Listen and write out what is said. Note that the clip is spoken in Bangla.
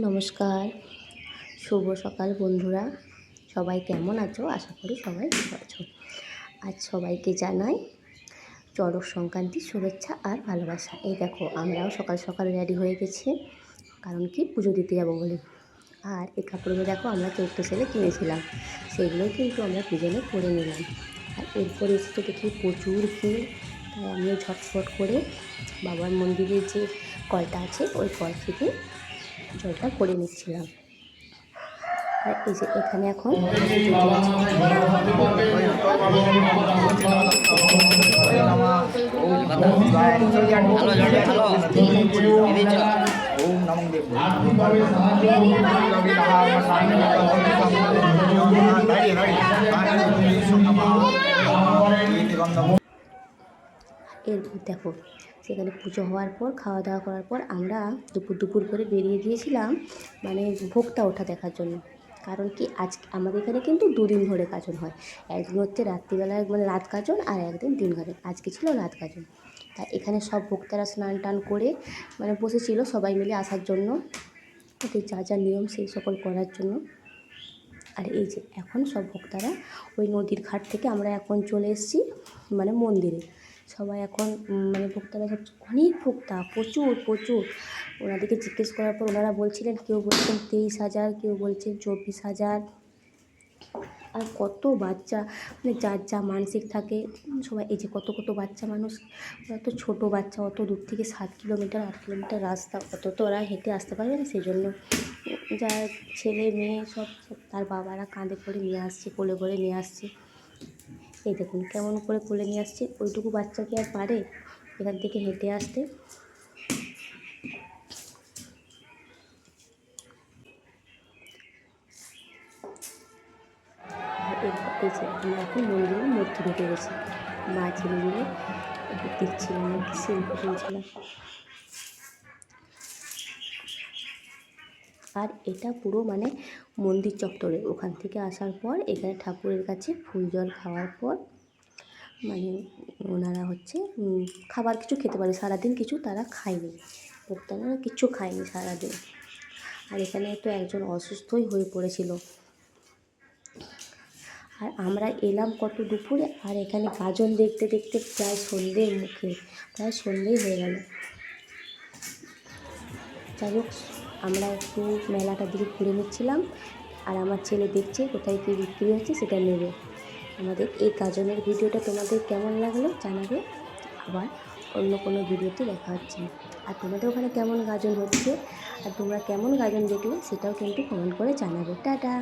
নমস্কার, শুভ সকাল বন্ধুরা। সবাই কেমন আছো? আশা করি সবাই ভালো আছো। আজ সবাইকে জানাই চড়ক সংক্রান্তির শুভেচ্ছা আর ভালোবাসা। এই দেখো আমরাও সকাল সকাল রেডি হয়ে গেছি, কারণ কি পুজো দিতে যাবো বলে। আর এই কাপড়গুলো দেখো আমরা 14 সেলে কিনেছিলাম, সেগুলোই কিন্তু আমরা দুজনে পরে নিলাম। আর এরপরে এসে দেখি প্রচুর ভিড়, তাই আমিও ঝটফট করে বাবার মন্দিরের যে কলটা আছে ওই কল থেকে জলটা করে নিচ্ছিলাম। আর এই যে এখানে এখন এরপর দেখো সেখানে পুজো হওয়ার পর খাওয়া দাওয়া করার পর আমরা দুপুর করে বেরিয়ে গিয়েছিলাম মানে ভোগটা ওঠা দেখার জন্য। কারণ কি আজ আমাদের এখানে কিন্তু দুদিন ধরে গাজন হয়। একদিন হচ্ছে রাত্রিবেলায় মানে রাত গাজন, আর একদিন দিন গাজন। আজকে ছিল রাত গাজন। তাই এখানে সব ভক্তরা স্নান টান করে মানে বসেছিল সবাই মিলে আসার জন্য, ওদের যা যা নিয়ম সেই সকল করার জন্য। আর এই যে এখন সব ভক্তরা ওই নদীর ঘাট থেকে আমরা এখন চলে এসেছি মানে মন্দিরে। সবাই এখন মানে ভক্তরা সব অনেক ভক্তা, প্রচুর। ওনাদেরকে জিজ্ঞেস করার পর ওনারা বলছিলেন, কেউ বলছেন 23,000, কেউ বলছেন 24,000। আর কত বাচ্চা, মানে যার যা মানসিক থাকে সবাই। এই যে কত বাচ্চা মানুষ, ওরা তো ছোটো বাচ্চা, অত দূর থেকে 7 কিলোমিটার 8 কিলোমিটার রাস্তা, অত তো ওরা হেঁটে আসতে পারবে না। সেই জন্য যার ছেলে মেয়ে সব তার বাবারা কাঁধে করে নিয়ে আসছে, কোলে করে নিয়ে আসছে। এই দেখুন কেমন করে কোলে নিয়ে আসছে। ওইটুকু বাচ্চা কি আর পারে এখান থেকে হেঁটে আসতে? এই যে আমরা এখন মন্দিরের মধ্যে ঢুকে গেছি, মা ছেলে মিলে দেখছিলাম আর কি সেলফি তুলছিলাম। আর এটা পুরো মানে মন্দির চত্বরে, ওখান থেকে আসার পর এখানে ঠাকুরের কাছে ফুল জল খাওয়ার পর মানে ওনারা হচ্ছে খাবার কিছু খেতে পারে। সারাদিন কিছু তারা খায়নি, ভক্তরা কিছু খায়নি সারাদিন। আর এখানে তো একজন অসুস্থই হয়ে পড়েছিল। আর আমরা এলাম কত দুপুরে, আর এখানে গাজন দেখতে প্রায় সন্ধ্যের মুখে, প্রায় সন্ধ্যেই হয়ে গেল। যাই হোক আমরা একটু মেলাটার দিকে ঘুরে নিচ্ছিলাম, আর আমার ছেলে দেখছে কোথায় কী বিক্রি হচ্ছে সেটা নেবে। আমাদের এই গাজনের ভিডিওটা তোমাদের কেমন লাগলো জানাবে। আবার অন্য কোনো ভিডিওতে দেখা হচ্ছে। আর তোমাদের ওখানে কেমন গাজন হচ্ছে আর তোমরা কেমন গাজন দেখলে সেটাও কিন্তু কমেন্ট করে জানাবে। টাটা।